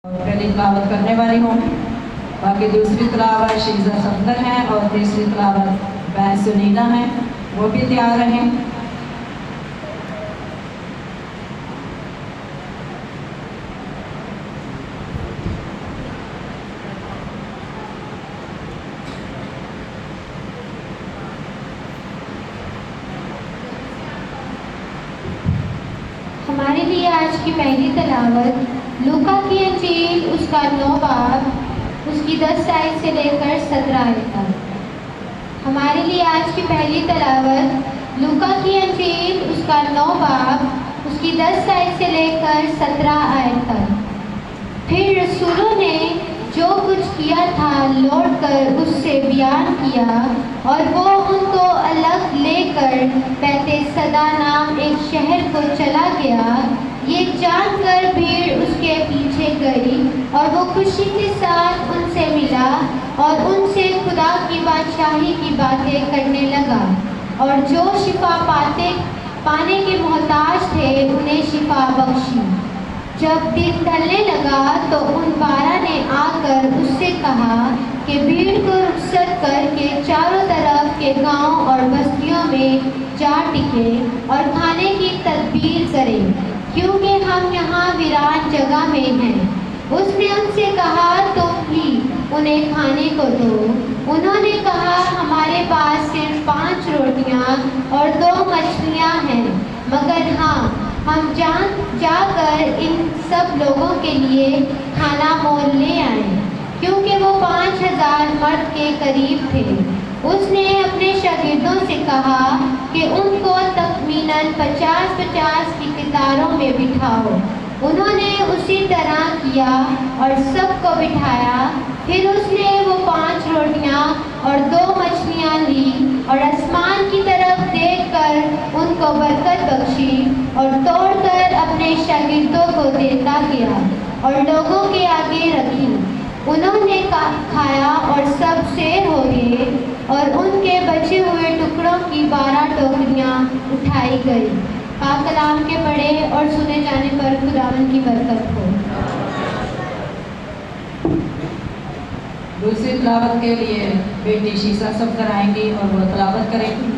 पहली तिलावत करने वाली हूँ। बाकी दूसरी तिलावत शीज़ा सफदर है और तीसरी तिलावत बहन सुनीला है, वो भी तैयार रहें। हमारे लिए आज की पहली तिलावत लूका की इंजील उसका 9 बाब उसकी 10 आयत से लेकर 17 आयत तक। हमारे लिए आज की पहली तिलावत लूका की इंजील उसका 9 बाब उसकी 10 आयत से लेकर 17 आयत तक। फिर रसूलों ने जो कुछ किया था लौट कर उससे बयान किया और वो उनको अलग लेकर बैतसैदा नाम एक शहर को चला गया। ये जानकर भीड़ उसके पीछे गई और वो खुशी के साथ उनसे मिला और उनसे खुदा की बादशाही की बातें करने लगा और जो शिफा पाने के मोहताज थे उन्हें शिफा बख्शी। जब दिन ढलने लगा तो उन 12 ने आकर उससे कहा कि भीड़ को रुखसत करके चारों तरफ के गांव और बस्तियों में जा टिके और खाने की तदबीर करें, क्योंकि हम यहाँ वीरान जगह में हैं। उसने उनसे कहा तुम भी उन्हें खाने को दो। उन्होंने कहा हमारे पास सिर्फ 5 रोटियाँ और 2 मछलियाँ हैं, मगर हाँ हम जाकर इन सब लोगों के लिए खाना मोल ले आए, क्योंकि वो 5000 मर्द के करीब थे। उसने अपने शागिर्दों से कहा कि उनको तकरीबन 50-50 की कतारों में बिठाओ। उन्होंने उसी तरह किया और सबको बिठाया। फिर उसने वो 5 रोटियां और 2 मछलियां ली और आसमान की तरफ देखकर उनको बरकत बख्शी और तोड़कर अपने शागिर्दों को देता गया और लोगों के आगे रखी। उन्होंने खाया और सब सेर हो गए और उनके बचे हुए टुकड़ों की 12 टोकरियां उठाई गई। पाक कलाम के पढ़े और सुने जाने पर खुदावंद की बरकत हो। दूसरी तिलावत के लिए बेटी शीज़ा सफदर आएंगी और वो तिलावत करेंगी।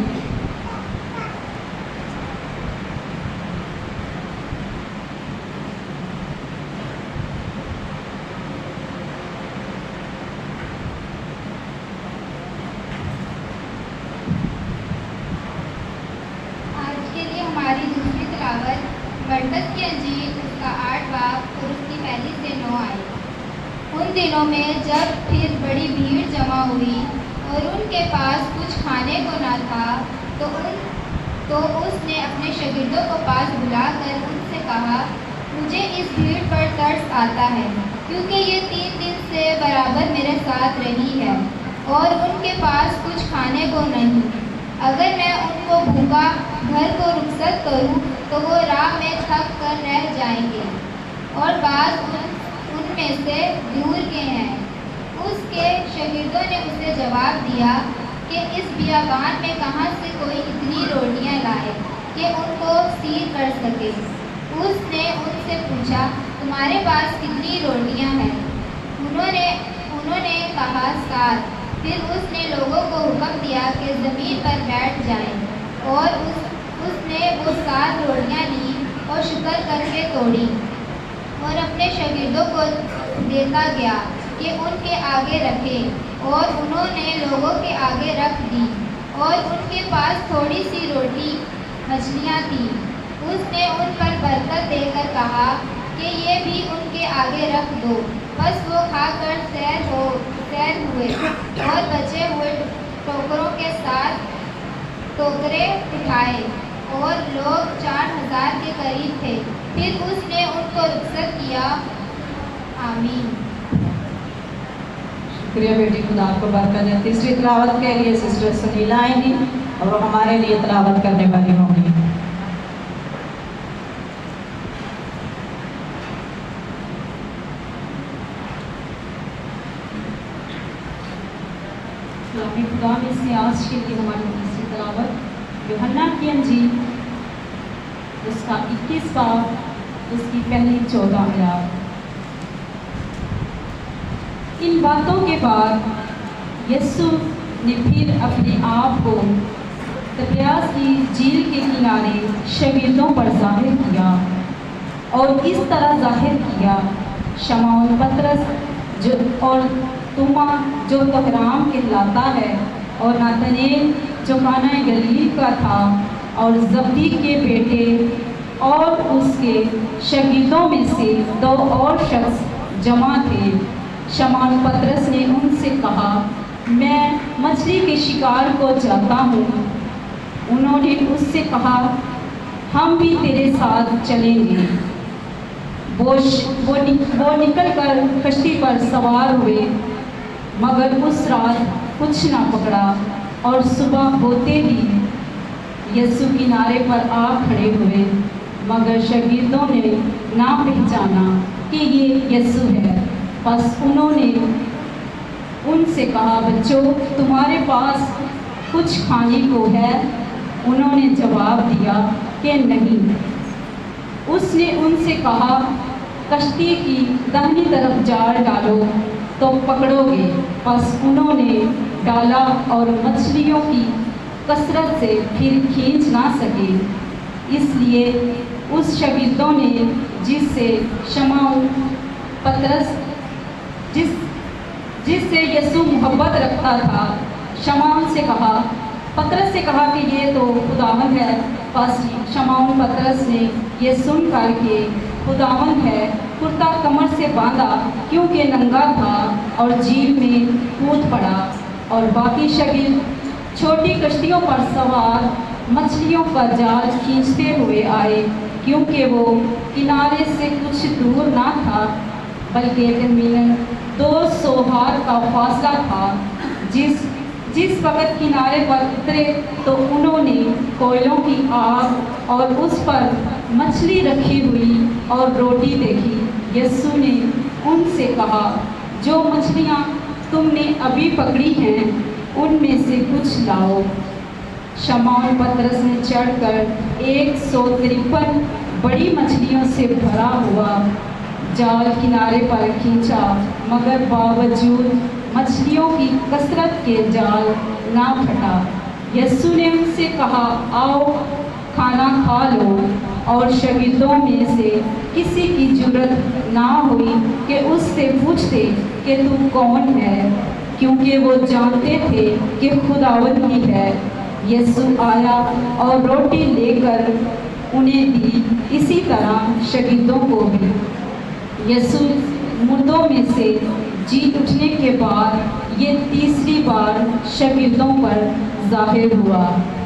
हमारी दूसरी तिलावत मरकज़ की इंजील उसका 8 बाब और उसकी 1 से 9 आयत। उन दिनों में जब फिर बड़ी भीड़ जमा हुई और उनके पास कुछ खाने को न था तो उसने अपने शागिर्दों को पास बुलाकर उनसे कहा मुझे इस भीड़ पर तरस आता है, क्योंकि ये 3 दिन से बराबर मेरे साथ रही है और उनके पास कुछ खाने को नहीं। अगर मैं उनको भूखा घर को रुखसत करूं तो वो राह में थक कर रह जाएंगे और बाज़ उनमें से दूर के हैं। उसके शागिर्दों ने उसे जवाब दिया कि इस बियाबान में कहाँ से कोई इतनी रोटियां लाए कि उनको सीर कर सके। उसने उनसे पूछा तुम्हारे पास कितनी रोटियां हैं? उन्होंने कहा 7। फिर उसने लोगों को हुक्म दिया कि ज़मीन पर बैठ जाएं और उसने वो 7 रोटियां ली और शुक्र करके तोड़ी और अपने शागिर्दों को देता गया कि उनके आगे रखें और उन्होंने लोगों के आगे रख दी और उनके पास थोड़ी सी रोटी मछलियाँ थीं। उसने उन पर बरकत देकर कहा कि ये भी उनके आगे रख दो। बस वो खाकर सैर हुए और बचे हुए टोकरों के साथ टोकरे उठाए और लोग 4000 के करीब थे। फिर उसने उनको रुखसत किया। आमीन। शुक्रिया बेटी, खुदा आपको बरकत दे। तीसरी तिलावत के लिए सिस्टर सुनीला आएंगी और वो हमारे लिए तिलावत करने वाली होंगी। खुदा में से आज के लिए हमारी तीसरी तिलावत यूहन्ना की इंजील उसका 21 बाब उसकी पहली 14 आयत। इन बातों के बाद यीशु ने फिर अपने आप को तिब्रियास की झील के किनारे शागिर्दों पर जाहिर किया और इस तरह जाहिर किया, शमौन पतरस जो और तुमा जो तोहराम कहलाता है, और नातनेल जो काना गलील का था, और जब्दी के बेटे और उसके शागिर्दों में से 2 और शख्स जमा थे। शमौन पतरस ने उनसे कहा, मैं मछली के शिकार को जाता हूँ। उन्होंने उससे कहा, हम भी तेरे साथ चलेंगे। वो निकल कर कश्ती पर सवार हुए, मगर उस रात कुछ ना पकड़ा, और सुबह होते ही यीशु किनारे पर आ खड़े हुए, मगर शागिर्दों ने ना पहचाना कि ये यीशु है। बस उन्होंने उनसे कहा, बच्चों, तुम्हारे पास कुछ खाने को है? उन्होंने जवाब दिया कि नहीं। उसने उनसे कहा, कश्ती की दाहिनी तरफ जाल डालो तो पकड़ोगे। बस उन्होंने डाला और मछलियों की कसरत से फिर खींच ना सके, इसलिए उस शागिर्दों ने जिससे शमौन पतरस जिससे यीशु मोहब्बत रखता था, शमौन से कहा, पतरस से कहा कि ये तो खुदावंद है। बस शमौन पतरस ने ये सुन कर के खुदावंद है कुर्ता कमर से बांधा, क्योंकि नंगा था, और झील में कूद पड़ा। और बाकी शागिर्द छोटी कश्तियों पर सवार मछलियों का जाल खींचते हुए आए, क्योंकि वो किनारे से कुछ दूर ना था, बल्कि तकरीबन 200 हाथ का फासला था। जिस वक्त किनारे पर उतरे तो उन्होंने कोयलों की आग और उस पर मछली रखी हुई और रोटी देखी। यीशु ने उनसे कहा, जो मछलियाँ तुमने अभी पकड़ी हैं उनमें से कुछ लाओ। शमौन पतरस ने चढ़कर 153 बड़ी मछलियों से भरा हुआ जाल किनारे पर खींचा, मगर बावजूद मछलियों की कसरत के जाल ना फटा। यीशु ने उनसे कहा, आओ खाना खा लो। और शागिर्दों में से किसी की जुर्रत ना हुई कि उससे पूछते कि तू कौन है, क्योंकि वो जानते थे कि खुदावंद ही है। यीशु आया और रोटी लेकर उन्हें दी, इसी तरह शागिर्दों को भी। यीशु मुर्दों में से जी उठने के बाद ये तीसरी बार शागिर्दों पर जाहिर हुआ।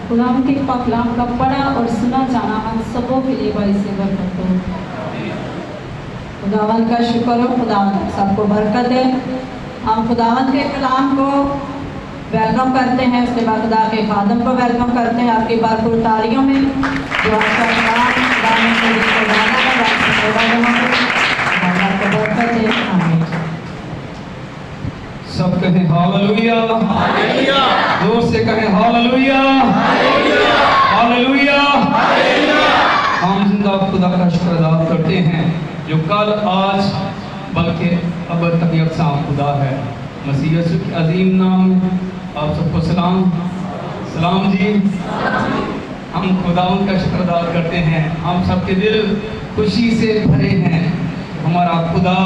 खुदावंद के पाक कलाम का पढ़ा और सुना जाना हम सबों के लिए बाइस बरकत हो। खुदावंद का शुक्र हो, खुदावंद सबको बरकत दे। हम खुदावंद के कलाम को वेलकम करते हैं, उसके बाद खुदा के खादम को वेलकम करते हैं आपकी भरपूर तालियों में, जो आपका कलाम गाने के लिए बरकत दे। आमीन। सब कहें हालेलुया, जोर से कहें हालेलुया, हालेलुया। हम जिंदा खुदा का शुक्र अदा करते हैं जो कल आज बल्कि अब तक यकसा खुदा है। मसीह यीशु के अजीम नाम में आप सबको सलाम सलाम जी। हम खुदावंद का शुक्र अदा करते हैं, हम सबके दिल खुशी से भरे हैं, हमारा खुदा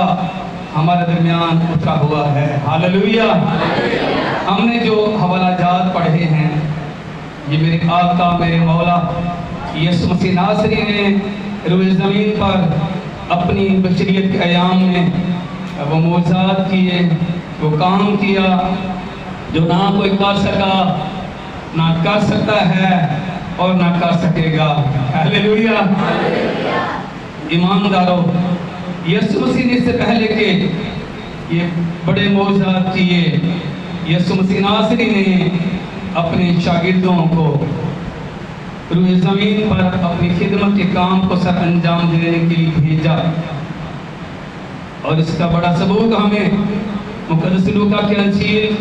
हमारे दरमियान उतरा हुआ है। हालेलुया। हमने जो हवाला जात पढ़े हैं, ये मेरे आका मेरे मौला यीशु मसीह नासरी ने रूए ज़मीन पर अपनी बशरियत के अयाम में वो मौजूद किए, वो काम किया जो ना कोई कर सका, ना कर सकता है और ना कर सकेगा। हालेलुया। ईमानदारों, यीशु मसीह ने इससे पहले के ये बड़े मौजूद किए, यीशु मसीह नासरी ने अपने शागिर्दों को रूए ज़मीन पर अपनी खिदमत के काम को सर अंजाम देने के लिए भेजा। और इसका बड़ा सबूत हमें मुक़द्दस लूका की अंजील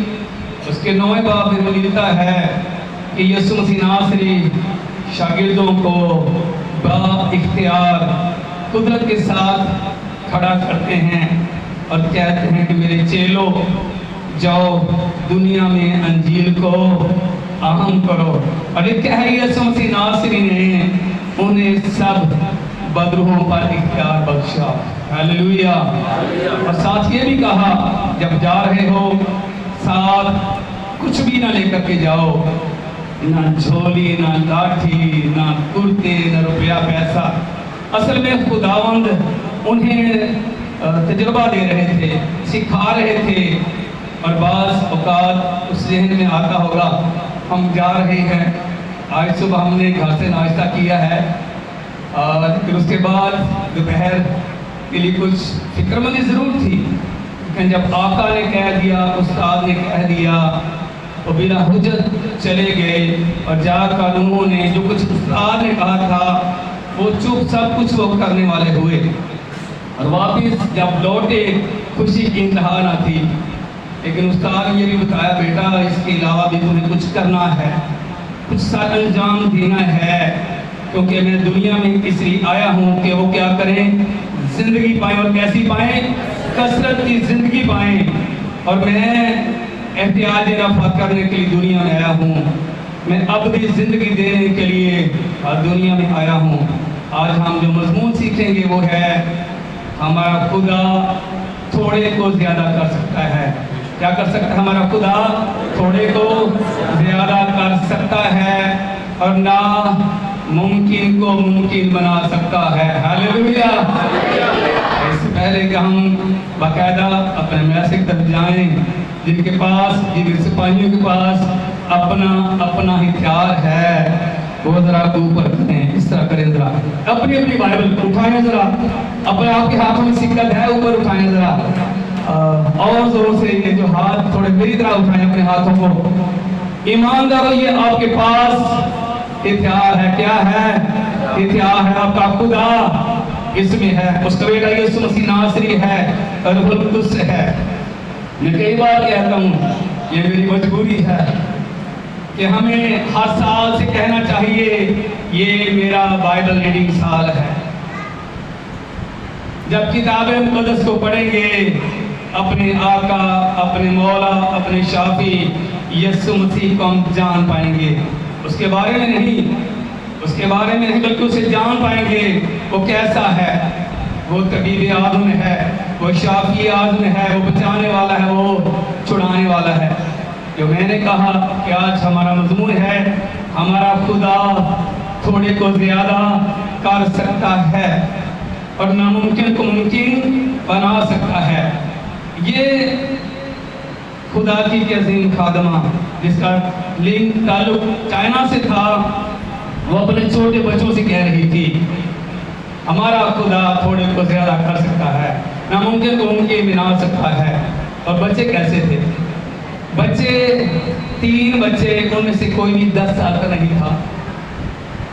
उसके 9वें बाब में मिलता है कि यीशु मसीह नासरी शागिर्दों को बा इख्तियार कुदरत के साथ खड़ा करते हैं اور کہتے ہیں کہ میرے چیلو جاؤ دنیا میں انجیل کو اہم کرو. اور یہ کہہ یسوع مسیح ناصری نے انہیں سب بدروہوں پر اختیار بخشا. ہاللویا. اور ساتھ یہ بھی کہا جب جا رہے ہو ساتھ کچھ بھی نہ لے کر کے جاؤ, نہ جھولی, نہ لاٹھی, نہ کرتے, نہ روپیہ پیسہ. اصل میں خداوند انہیں تجربہ دے رہے تھے, سکھا رہے تھے. اور بعض اوقات اس ذہن میں آتا ہوگا ہم جا رہے ہیں, آج صبح ہم نے گھر سے ناشتہ کیا ہے اور پھر اس کے بعد دوپہر کے لیے کچھ فکر مندی ضرور تھی, لیکن جب آقا نے کہہ دیا, استاد نے کہہ دیا تو بلا حجت چلے گئے. اور جا کر انہوں نے جو کچھ استاد نے کہا تھا وہ چپ سب کچھ وہ کرنے والے ہوئے. اور واپس جب لوٹے خوشی کی انتہا نہ تھی, لیکن استاد نے یہ بھی بتایا بیٹا اس کے علاوہ بھی تمہیں کچھ کرنا ہے, کچھ سر انجام دینا ہے, کیونکہ میں دنیا میں اس لیے آیا ہوں کہ وہ کیا کریں, زندگی پائیں. اور کیسی پائیں؟ کثرت کی زندگی پائیں. اور میں احتیاج رفع کرنے کے لیے دنیا میں آیا ہوں, میں ابدی زندگی دینے کے لیے دنیا میں آیا ہوں. آج ہم جو مضمون سیکھیں گے وہ ہے ہمارا خدا تھوڑے کو زیادہ کر سکتا ہے. کیا کر سکتا ہے؟ ہمارا خدا تھوڑے کو زیادہ کر سکتا ہے اور نہ ممکن کو ممکن بنا سکتا ہے. ہاللویا. اس سے پہلے کہ ہم باقاعدہ اپنے میسج تک جائیں, جن کے پاس, جن سپاہیوں کے پاس اپنا ہتھیار ہے وہ ذرا اوپر کریں, اس طرح کریں, ذرا اپنی بائبل اٹھائیں, ذرا اپنے آپ کے ہاتھوں میں سکت ہے اوپر اٹھائیں, ذرا اور زوروں سے یہ جو ہاتھ تھوڑے میری طرح اٹھائیں اپنے ہاتھوں کو. ایمانداروں یہ آپ کے پاس ہتھیار ہے. کیا ہے؟ ہتھیار ہے. آپ کا خدا اس میں ہے, اس کا بیٹا یسوع مسیح ناصری ہے اور روح القدس ہے. میں کئی بار کہتا ہوں یہ میری مجبوری ہے کہ ہمیں ہر سال سے کہنا چاہیے یہ میرا بائبل ریڈنگ سال ہے. جب کتاب مقدس کو پڑھیں گے اپنے آقا, اپنے مولا, اپنے شافی یسوع مسیح کو ہم جان پائیں گے. اس کے بارے میں نہیں, بلکہ اسے جان پائیں گے وہ کیسا ہے. وہ طبیب اعظم ہے, وہ شافی اعظم ہے, وہ بچانے والا ہے, وہ چھڑانے والا ہے. جو میں نے کہا کہ آج ہمارا مضمون ہے ہمارا خدا تھوڑے کو زیادہ کر سکتا ہے اور ناممکن کو ممکن بنا سکتا ہے. یہ خدا کی عظیم خادمہ جس کا لنک تعلق چائنا سے تھا, وہ اپنے چھوٹے بچوں سے کہہ رہی تھی ہمارا خدا تھوڑے کو زیادہ کر سکتا ہے, ناممکن کو ممکن بنا سکتا ہے. اور بچے کیسے تھے؟ بچے 3 بچے, ان میں سے کوئی بھی 10 سال کا نہیں تھا.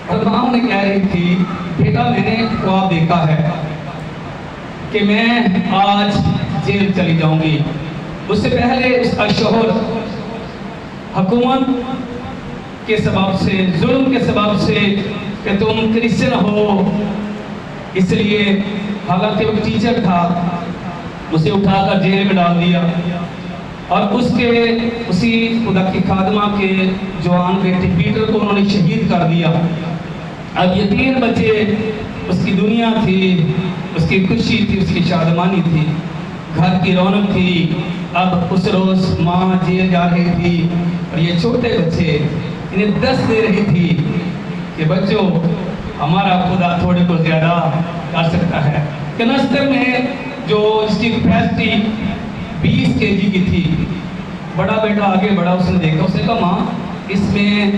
اور ماں انہیں کہہ رہی تھی بیٹا میں نے خواب دیکھا ہے کہ میں آج جیل چلی جاؤں گی. اس سے پہلے اس کا شوہر حکومت کے سبب سے, ظلم کے سبب سے کہ تم کرسچن ہو, اس لیے حالانکہ وہ ٹیچر تھا اسے اٹھا کر جیل میں ڈال دیا. اور اسی خدا کی خادمہ کے جوان بیٹے پیٹر کو انہوں نے شہید کر دیا. اب یہ 3 بچے اس کی دنیا تھی, اس کی خوشی تھی, اس کی شادمانی تھی, گھر کی رونق تھی. اب اس روز ماں جیل جا رہی تھی اور یہ چھوٹے بچے انہیں دست دے رہی تھی کہ بچوں ہمارا خدا تھوڑے کو زیادہ کر سکتا ہے. کنستر میں جو اس کی کیپیسٹی 20 kg کی تھی, بڑا بیٹا آگے بڑھا, اس نے دیکھا, اس نے کہا ماں اس میں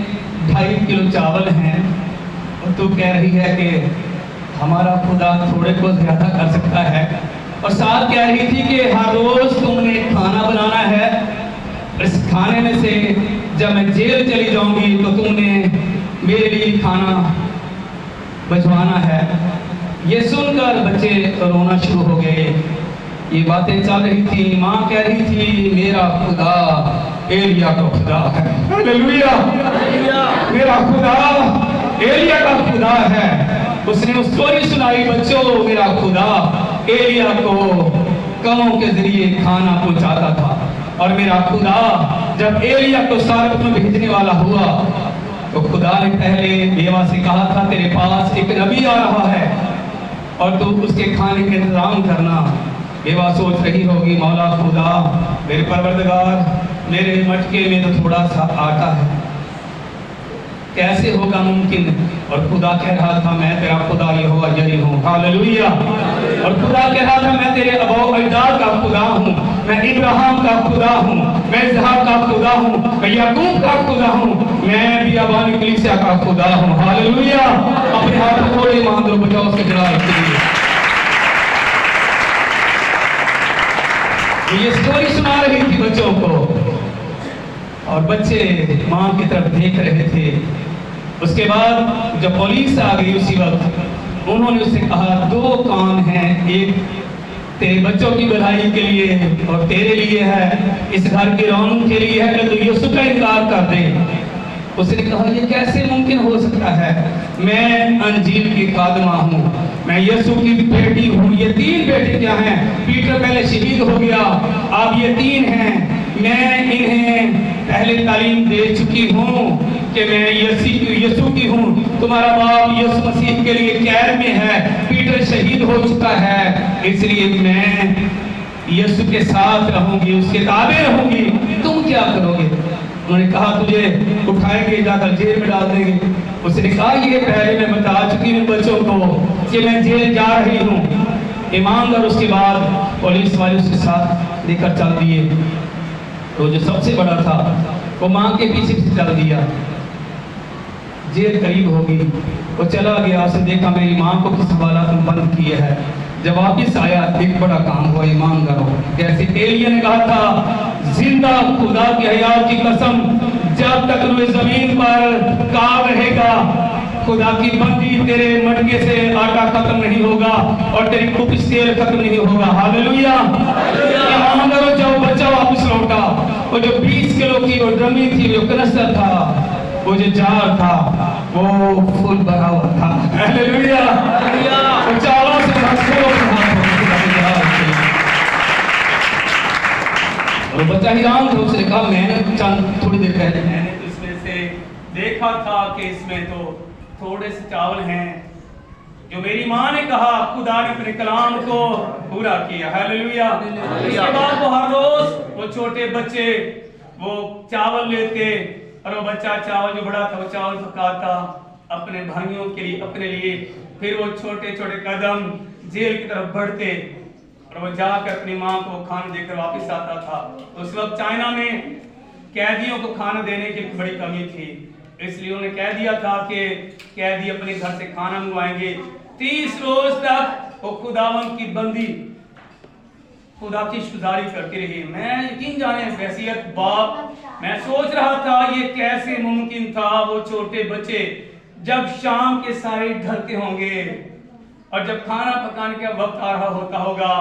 2.5 کلو چاول ہیں اور تو کہہ رہی ہے کہ ہمارا خدا تھوڑے کو زیادہ کر سکتا ہے. اور ساتھ کہہ رہی تھی کہ ہر روز تم نے کھانا بنانا ہے, اس کھانے میں سے جب میں جیل چلی جاؤں گی تو تم نے میرے لیے کھانا بھجوانا ہے. یہ سن کر بچے رونا شروع ہو گئے. یہ باتیں چل رہی تھی, ماں کہہ رہی تھی میرا خدا ایلیا کا خدا ہے. ہاللویا. میرا خدا ایلیا کا خدا ہے. اس نے وہ سٹوری سنائی بچوں, میرا خدا ایلیا کو कौमों के जरिए खाना पहुंचाता था। और मेरा खुदा जब एलिया को सारत में भेजने वाला हुआ तो खुदा ने पहले बेवा से कहा था तेरे पास एक नबी आ रहा है और तू उसके खाने का इंतजाम करना। बेवा सोच रही होगी मौला खुदा मेरे परवरदिगार मेरे मटके में तो थोड़ा सा आटा है, कैसे होगा मुमकिन। और खुदा कह रहा था मैं तेरा खुदा यहोवा यरी हूँ। हालेलुया। और खुदा कह रहा था मैं तेरे अबो अजदाद का खुदा हूँ, मैं इब्राहिम का खुदा हूँ, मैं इसहाक का खुदा हूँ, मैं याकूब का खुदा हूँ, मैं बियाबानी कलीसिया का खुदा हूँ। हालेलुया। अपने हाथ में थोड़े मान दो बचाओ उसके जड़ा रखते हुए। ये स्टोरी सुना रही थी बच्चों को और बच्चे माँ की तरफ देख रहे थे। उसके बाद जब पुलिस आ गई उसी वक्त उन्होंने उससे कहा दो काम हैं, एक तेरे बच्चों की भलाई के लिए और तेरे लिए है, इस घर के रौनक के लिए है कि तू यूसुफ का इनकार कर दे। उसने कहा ये कैसे मुमकिन हो सकता है, मैं अंजील की खादमा हूँ, मैं यीशु की बेटी हूँ। ये तीन बेटे क्या हैं, पीटर पहले शहीद हो गया, अब ये तीन हैं। मैं इन्हें पहले तालीम दे चुकी हूँ कि मैं यीशु की हूँ। तुम्हारा बाप यीशु मसीह के लिए कैद में है, पीटर शहीद हो चुका है, इसलिए मैं यीशु के साथ रहूंगी, उसके ताबे रहूंगी। तुम क्या करोगे? उन्होंने कहा तुझे उठाएंगे, जाकर जेल में डाल देंगे। उसने कहा ये पहले मैं बता चुकी हूँ बच्चों को कि मैं जेल जा रही हूँ। ईमानदार उसके बाद पुलिस वाले उसके साथ लेकर चल दिए। तो जो सबसे बड़ा था वो माँ के पीछे से चल दिया, जेल करीब होगी, वो चला गया। उसने देखा मेरी माँ को किस हालात में बंद किया है। जब वापिस आया एक बड़ा काम हुआ, ईमानदार हो। जैसे एलिया ने कहा था जिंदा खुदा की हयात की कसम जब तक रूए जमीन पर काब रहेगा खुदा की बंदी तेरे मटके से आटा खत्म नहीं होगा और तेरी कुछ तेल खत्म नहीं होगा। हालेलुया। ईमानदार हो। जब बच्चा वापस लौटा, वो जो 20 किलो की वो ड्रमी थी, वो कनस्तर था, वो जो जार था वो फुल भरा हुआ था। हालेलुया। वो चारों से और बच्चा हैरान था। उसने कहा मैंने चंद थोड़ी देर पहले मैंने तो इसमें से देखा था कि इसमें तो थोड़े से चावल हैं। जो मेरी माँ ने कहा खुदा ने अपने कलाम को पूरा किया। हालेलुया। उसके बाद वो हर रोज वो छोटे बच्चे वो चावल लेते और वो बच्चा चावल जो बड़ा था वो चावल पकाता अपने भाइयों के लिए, अपने लिए। फिर वो छोटे छोटे कदम जेल की तरफ बढ़ते और वो जाकर अपनी माँ को खाना देकर वापस आता था। उस वक्त चाइना में कैदियों को खाना देने की बड़ी कमी थी, इसलिए उन्होंने कह दिया था कि कैदी अपने घर से खाना मंगवाएंगे। 30 रोज तक वो खुदावन की बंदी खुदा की शुक्रगुजारी करती रही। मैं यकीन जाने हैसियत बाप मैं सोच रहा था ये कैसे मुमकिन था। वो छोटे बच्चे जब शाम के सारे ढलते होंगे और जब खाना पकाने का वक्त आ रहा होता होगा,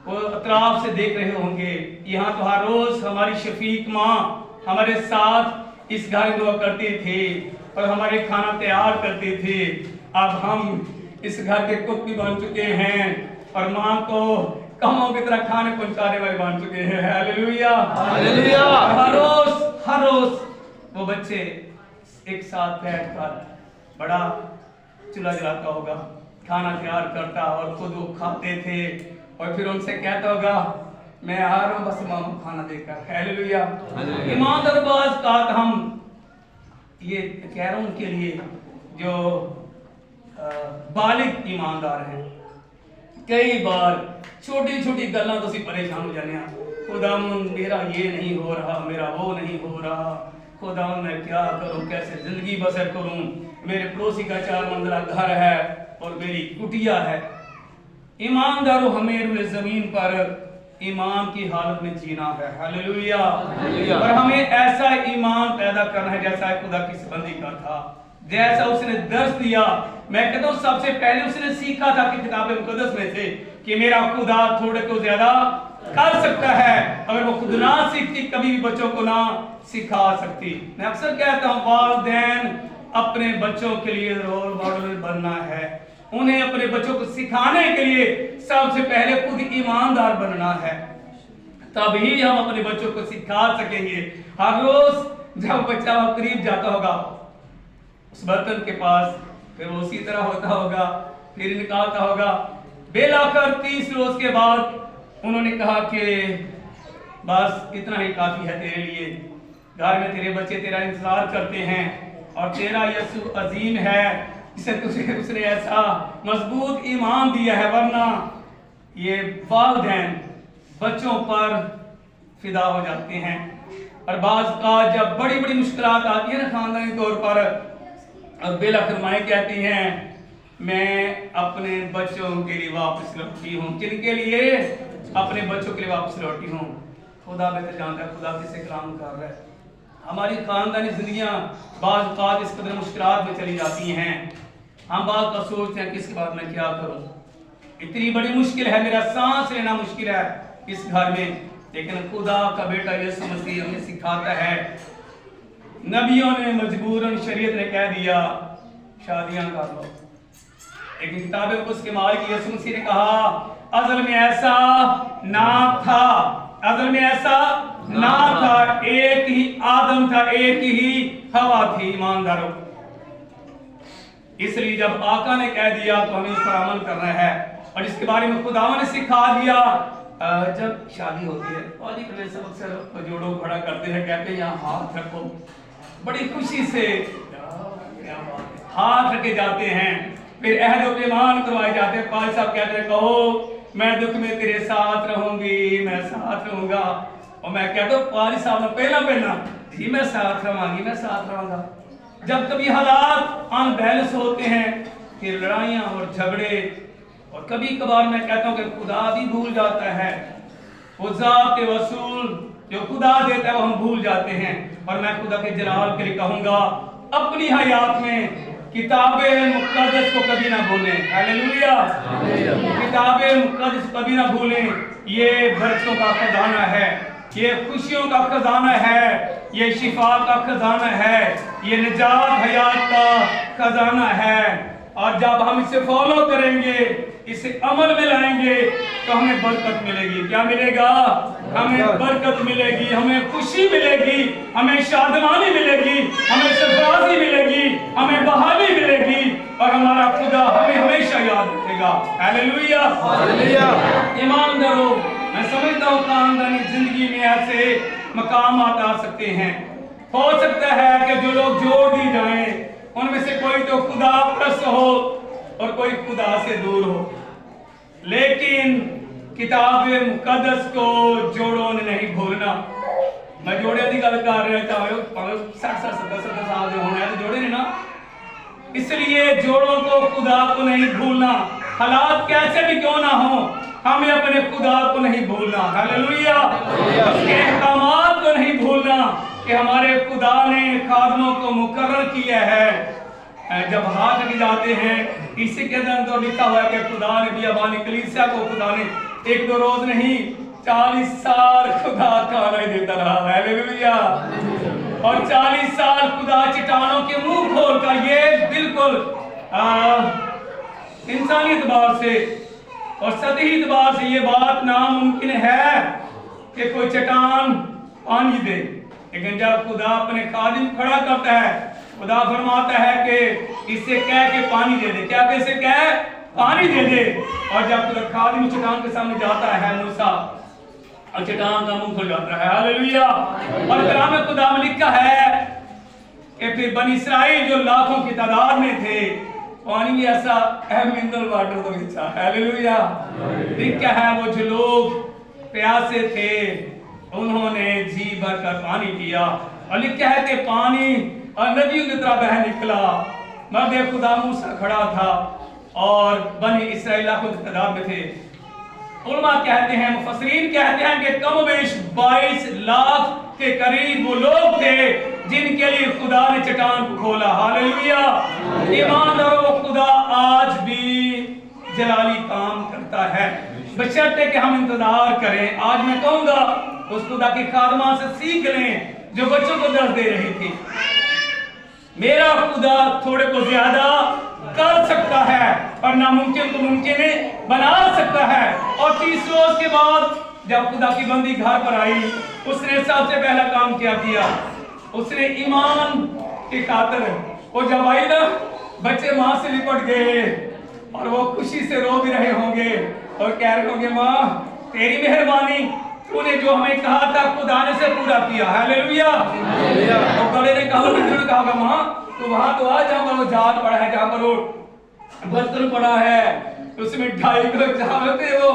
वो अतराफ से देख रहे होंगे यहाँ तो हर रोज हमारी शफीक माँ हमारे साथ इस घर में हुआ करती थी और हमारे खाना तैयार करती थी। अब हम इस घर के कुक भी बन चुके हैं और माँ को कमों की तरह खाने पहुंचाने वाले बन चुके हैं। हालेलुया। हालेलुया। हर रोज वो बच्चे एक साथ बैठकर बड़ा चूल्हा जलाता होगा, खाना तैयार करता और खुद वो खाते थे और फिर उनसे कहता होगा मैं आ रहा हूँ बस माँ को खाना देकर। हालेलुया। ईमानदार बात का हम ये कह रहा हूँ उनके लिए जो बालिग ईमानदार हैं। कई बार छोटी छोटी गल्ला तो परेशान हो जाने, खुदा मेरा ये नहीं हो रहा, मेरा वो नहीं हो रहा, खुदा मैं क्या करूं, कैसे जिंदगी बसर करूं, मेरे पड़ोसी का 4 मंजिला घर है और मेरी कुटिया है। ईमानदारों हमें रुए जमीन पर ईमान की हालत में जीना है। हालेलुया। और हमें ऐसा ईमान पैदा करना है जैसा खुदा की बंदी का था, जैसा उसने दर्श दिया। मैं कहता हूँ सबसे पहले उसने सीखा था कि किताब मुकद्दस में से कि मेरा खुदा थोड़े को ज्यादा कर सकता है। अगर वो खुद ना सीखती कभी भी बच्चों को ना सिखा सकती। मैं अक्सर कहता हूँ वालिदैन अपने बच्चों के लिए रोल मॉडल बनना है। उन्हें अपने बच्चों को सिखाने के लिए सबसे पहले खुद ईमानदार बनना है, तभी हम अपने बच्चों को सिखा सकेंगे। हर रोज जब बच्चा करीब जाता होगा उस बर्तन के पास, फिर वो उसी तरह होता होगा, फिर निकालता होगा। बेलाकर 30 रोज के बाद उन्होंने कहा कि बस इतना ही काफी है तेरे लिए, घर में तेरे बच्चे तेरा इंतजार करते हैं और तेरा यीशु अजीम है जिसे तुझे उसने ऐसा मजबूत ईमान दिया है, वरना ये वालिदैन बच्चों पर फिदा हो जाते हैं। और बाज़ का जब बड़ी बड़ी मुश्किलात आती है ना खानदानी तौर पर, और बेलाकर माएँ कहती हैं मैं अपने बच्चों के लिए वापस लौटी हूँ। किनके लिए? अपने बच्चों के लिए वापस लौटी हूँ। खुदा बेहतर जानता है खुदा किससे कलाम कर रहा है। हमारी खानदानी जिंदगियां बाज़ औक़ात इस कदर मुश्किलात में चली जाती हैं, हम बात का सोचते हैं कि इसके बाद मैं क्या करूं, इतनी बड़ी मुश्किल है, मेरा सांस लेना मुश्किल है इस घर में। लेकिन खुदा का बेटा यीशु मसीह हमें सिखाता है। नबियों ने मजबूरन, शरीयत ने कह दिया शादियां कर लो, लेकिन किताबें उसके मालिक यीशु मसीह ने कहा असल में ऐसा ना था, असल में ऐसा ना था। एक ही आदम था, एक ही हवा थी। ईमानदारों, इसलिए जब आका ने कह दिया तो हमें उस पर अमल करना है। और इसके बारे में खुदावन ने सिखा दिया। जब शादी होती है और सब अक्सर जोड़ों खड़ा करते हैं, कहते हैं यहाँ हाथ रखो, बड़ी खुशी से हाथ रखे जाते हैं, फिर अहद और पैमान करवाए जाते हैं। पाल साहब कहते हैं कहो मैं दुख में तेरे साथ रहूंगी, मैं साथ रहूंगा। और मैं कहता हूँ पाल साहब ने पहला जी मैं साथ रहूंगी, मैं साथ रहूंगा। जब कभी हालात अनबैलेंस होते हैं, फिर लड़ाइयाँ और झगड़े, और कभी कभार मैं कहता हूँ कि खुदा भी भूल जाता है। वो ज़ात वसूल जो खुदा देता है वो हम भूल जाते हैं। और मैं खुदा के जलाल के लिए कहूँगा अपनी हयात में किताबे मुक़द्दस को कभी ना भूलें। हालेलुया। किताबे मुक़द्दस कभी ना भूलें। ये बरकतों का खजाना है, ये खुशियों का खजाना है, ये शिफा का खजाना है, ये निजात हयात का खजाना है। और जब हम इसे फॉलो करेंगे, इसे अमल में लाएंगे, तो हमें बरकत मिलेगी। क्या मिलेगा? हमें बरकत मिलेगी, हमें खुशी मिलेगी, हमें शादमानी मिलेगी, हमें सरफराजी मिलेगी, हमें बहाली मिलेगी, और हमारा खुदा हमें हमेशा याद रखेगा। हालेलुया। ईमानदारों, मैं समझता हूँ खानदानी जिंदगी में ऐसे मकामात आ सकते हैं। हो सकता है कि जो लोग जोड़ दी जाएं, उनमें से कोई तो खुदा परस्त हो और कोई खुदा से दूर हो, लेकिन किताब मुक़द्दस को जोड़ों ने नहीं भूलना। मैं जोड़े की गल कर रहा था, 60-70 साल के होने तो जोड़े ने ना, इसलिए जोड़ों को खुदा को नहीं भूलना। हालात कैसे भी क्यों ना हो, हमें अपने खुदा को नहीं भूलना। हालेलुया। उसके अहकामात को नहीं भूलना कि हमारे खुदा ने खादमों को मुकर्रर किया है। जब हाथ लगे जाते हैं, इसी के अंदर तो लिखा हुआ है कि खुदा ने भी अबानी कलीसिया को खुदा ने 1-2 रोज नहीं 40 साल खुदा खाना ही देता रहा। हालेलुया। और 40 साल खुदा चट्टानों के मुंह खोल कर, ये बिल्कुल इंसानी एतबार से और सतही एतबार से ये बात नामुमकिन है कि कोई चट्टान पानी दे, लेकिन जब खुदा अपने खादिम खड़ा करता है, खुदा फरमाता है कि इससे कह के पानी दे दे। क्या कैसे कह? पानी दे दे। और जब खुदा खादिम चट्टान के सामने जाता है मूसा, और चट्टान का मुंह खुल जाता है। हालेलुया। और कलाम में खुदा में लिखा है कि फिर बनी इस्राइल जो लाखों की तादाद में थे, पानी भी ऐसा मिनरल वाटर तो मिला। हालेलुया। लिखा है वो जो लोग प्यासे थे उन्होंने जी भर कर पानी पिया। और लिखा है कि पानी और नदियों की तरह बह निकला। मर्द खुदा मूसा खड़ा था और बनी इस्राइल लाखों की तादाद में थे। उलमा कहते हैं, मुफस्सिरीन कहते हैं कि कम बेश 22 लाख के करीब वो लोग थे जिनके लिए खुदा ने चट्टान को खोला। हालेलुया। ईमानदारों, खुदा आज भी जलाली काम करता है, बशर्ते कि हम इंतजार करें। आज मैं कहूंगा उस खुदा की खादमा से सीख लें जो बच्चों को दर्द दे रही थी। मेरा खुदा थोड़े को ज्यादा कर सकता है और नामुमकिन को मुमकिन बना सकता है। और 30 रोज के बाद जब खुदा की बंदी घर पर आई, उसने सबसे पहला काम क्या किया? उसने ईमान की खातिर वो जब आई ना, बच्चे माँ से लिपट गए और वो खुशी से रो भी रहे होंगे और कह रहे होंगे, माँ तेरी मेहरबानी, तूने जो हमें कहा था खुदा ने से पूरा किया। हालेलुया। तो बड़े ने कहा, माँ तो वहां तो आ जहाँ पर वो जाल पड़ा है, जहाँ पर वो बर्तन पड़ा है, उसमें 2.5 किलो चावल थे, वो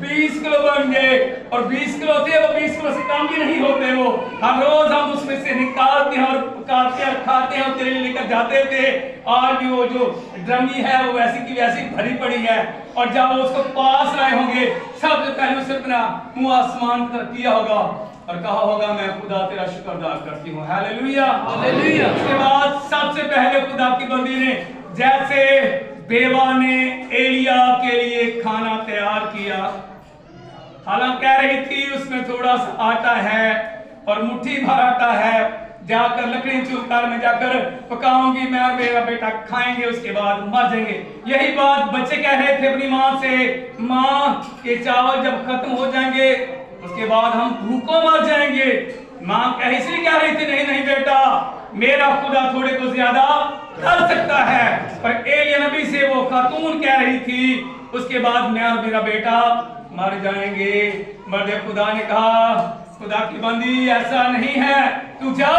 20 किलो बन गए। और 20 किलो थे, वो 20 किलो से कम भी नहीं होते। वो हर रोज हम उसमें से निकालते हैं और पकाते हैं, खाते हैं और तेरे लिए लेकर जाते थे। आज भी वो जो ड्रमी है वो वैसी की वैसी भरी पड़ी है। और जब वो उसको पास लाए होंगे, सबसे पहले उसने अपना मुंह आसमान की तरफ किया होगा और कहा होगा, मैं खुदा तेरा शुक्र अदा करती हूँ। Hallelujah, hallelujah. उसके बाद सबसे पहले खुदा की बंदी ने, जैसे बेवा ने एलिया के लिए खाना तैयार किया, हालांकि कह रही थी उसमें थोड़ा सा आटा है और मुट्ठी भर आटा है, जाकर लकड़ी चूलकर में जाकर पकाऊंगी मैं और मेरा बेटा खाएंगे, उसके बाद मर जाएंगे। यही बात बच्चे कह रहे थे अपनी माँ से, माँ ये चावल जब खत्म हो जाएंगे उसके बाद हम भूखों मर जाएंगे। माँ इसलिए कह रही थी, नहीं नहीं बेटा, मेरा खुदा थोड़े को ज्यादा कर सकता है। पर एलिया नबी से वो खातून कह रही थी, उसके बाद मैं और मेरा बेटा मर जाएंगे। मर्द खुदा ने कहा, खुदा की बंदी ऐसा नहीं है, तू जा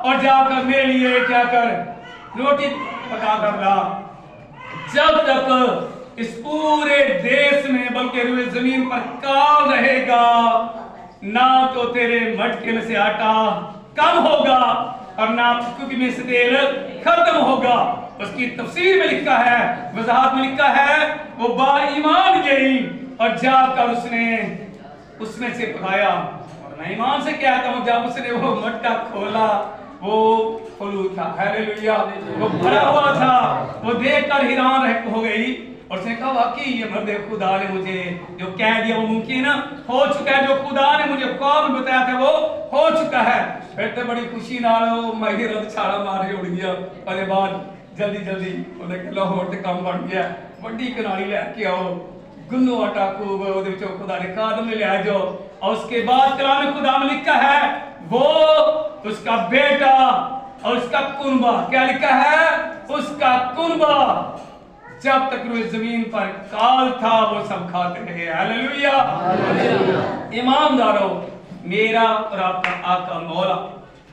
और जाकर मेरे लिए क्या कर, रोटी पका कर ला। जब तक इस पूरे देश में बल्कि रुए जमीन पर काल रहेगा, ना तो तेरे मटके में से आटा कम होगा और ना कुकी में से तेल खत्म होगा। उसकी तफसीर में लिखा है, वजाहत में लिखा है, वो बाईमान गई और जाकर उसने उसमें से पकाया। और मैं ईमान से कहता हूँ, जब उसने वो मटका खोला, वो फलू था, हालेलुया, वो भरा हुआ था। वो देखकर हैरान हो गई और उसने कहा, वाकई ये मर्द खुदा ने मुझे जो कह दिया वो मुमकिन हो चुका है, जो खुदा ने मुझे ख्वाब में बताया था वो हो चुका है। फिर तो बड़ी खुशी नाल माही रद छाड़ा मारे उड़ गया। उसके बाद जल्दी जल्दी उन्हें लाहौर ते काम बन गया, बड़ी कनाली लेके आओ, गुन्नो आटा खूब ਉਹਦੇ ਵਿੱਚੋਂ खुदा ने खाद में ले आ जाओ। और उसके बाद कलाम खुदा में लिखा है, वो उसका बेटा और उसका कुनबा, क्या लिखा है, उसका कुनबा जब तक रुए जमीन पर काल था वो सब खाते रहे। हालेलुया। ईमानदारों, मेरा और आपका आका मौला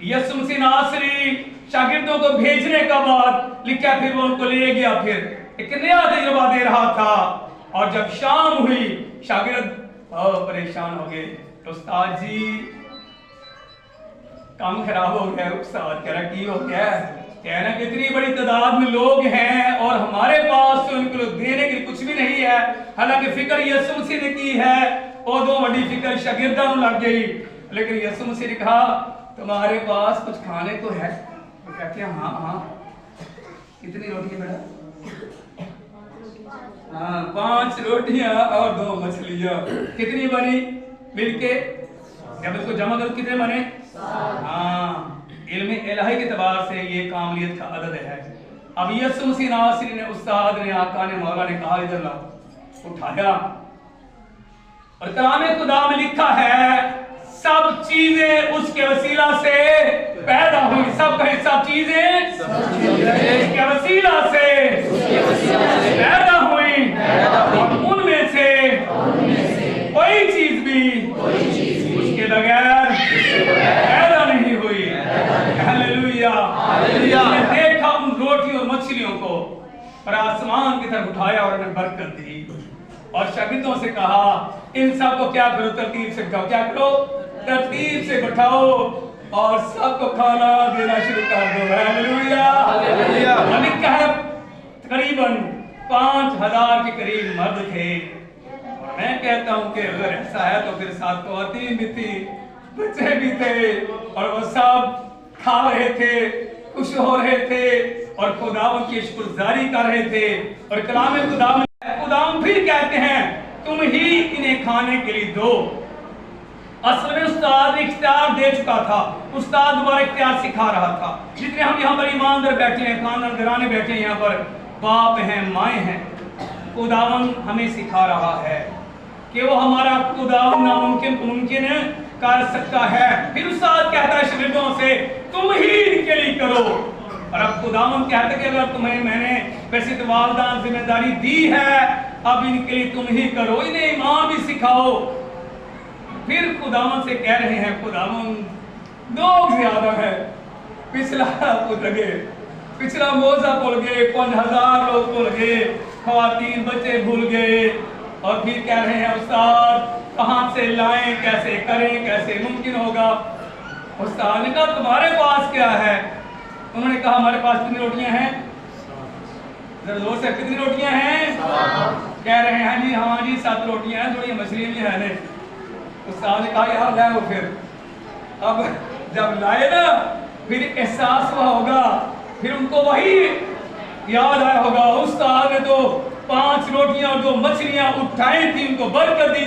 यीशु मसीह नासरी शागिर्दों को भेजने का बाद लिखा, फिर वो उनको ले गया, फिर एक नया तजुर्बा दे रहा था। और जब शाम हुई, शागिर्द बहुत परेशान हो गए, तो उस्ताद जी काम खराब हो गया। उस्ताद कह रहा की हो गया, कह रहा कि इतनी बड़ी तादाद में लोग हैं और हमारे पास तो उनको देने के लिए कुछ भी नहीं है। हालांकि फिक्र यीशु मसीह ने की है, और दो बड़ी फिक्र शागिर्दां को लग गई। लेकिन यीशु मसीह ने कहा, तुम्हारे पास कुछ खाने को है? वो कहते हैं हाँ हाँ। कितनी रोटी बेटा? हाँ, 5 रोटियां और 2 मछलियां। कितनी बनी मिलके? जब इसको जमा करो कितने बने? हाँ, इल्म इलाही के तबार से ये कामलियत का अदद है। अब यीशु मसीह नासरी ने, उस्ताद ने, आका ने, मौला ने कहा, इधर लाओ, उठाया। और कलाम खुदा में लिखा है, सब चीजें उसके वसीला से पैदा हुई। सब कहे, सब चीजें उसके वसीला से पैदा हुई, और उनमें से कोई चीज भी उसके बगैर पैदा नहीं हुई। हालेलुया। मैंने देखा उन रोटियों और मछलियों को और आसमान की तरफ उठाया और उन्हें बरकत दी और शागिर्दों से कहा, इन सब को क्या करो, तरतीब से बिठाओ। क्या करो? तरतीब से बिठाओ और सबको खाना देना शुरू कर दो। हालेलुया। हालेलुया। लिखा है तकरीबन 5000 के करीब मर्द थे। और मैं कहता हूं कि अगर ऐसा है तो फिर 7 ख़वातीन भी थी, बच्चे भी थे, और वो सब खा रहे थे, खुश हो रहे थे और खुदावंद की शुक्रगुजारी कर रहे थे। और कलाम खुदावंद फिर कहते हैं, तुम ही इन्हें खाने के लिए दो। असल में उस्ताद ने इख्तियार दे चुका था, उस्ताद दोबारा इख्तियार सिखा रहा था। जितने हम यहाँ पर ईमानदार बैठे हैं, खानदान घराने बैठे हैं यहाँ पर, बाप हैं, माएँ हैं। खुदावन हमें सिखा रहा है कि वो हमारा खुदावन नामुमकिन को मुमकिन कर सकता है। फिर उस्ताद कहता है शागिर्दों से, तुम ही इनके लिए करो। और अब खुदावन कहता है कि अगर तुम्हें मैंने वैसे तो वालिदान जिम्मेदारी दी है, अब इनके लिए तुम ही करो, इन्हें ईमान भी सिखाओ। फिर खुदावन से कह रहे हैं, खुदावन लोग ज्यादा है, पिछला भूल गए, पिछला मौजा भूल गए, 5000 लोग भूल गए, खवातीन बच्चे भूल गए। और फिर कह रहे हैं उस्ताद कहाँ से लाएं, कैसे करें, कैसे मुमकिन होगा। उस्ताद ने कहा तुम्हारे पास क्या है? उन्होंने कहा हमारे पास कितनी रोटियां हैं? जरा जोर से, कितनी रोटियां हैं? कह रहे हैं जी हाँ जी 7 रोटियां हैं, थोड़ी मछली भी है। ने उस्ताद ने कहा यार लाओ। फिर अब जब लाए ना, फिर एहसास हुआ होगा, फिर उनको वही याद आया होगा, उस्ताद ने तो 5 रोटियां और 2 मछलियां उठाई थी, उनको बरकत दी।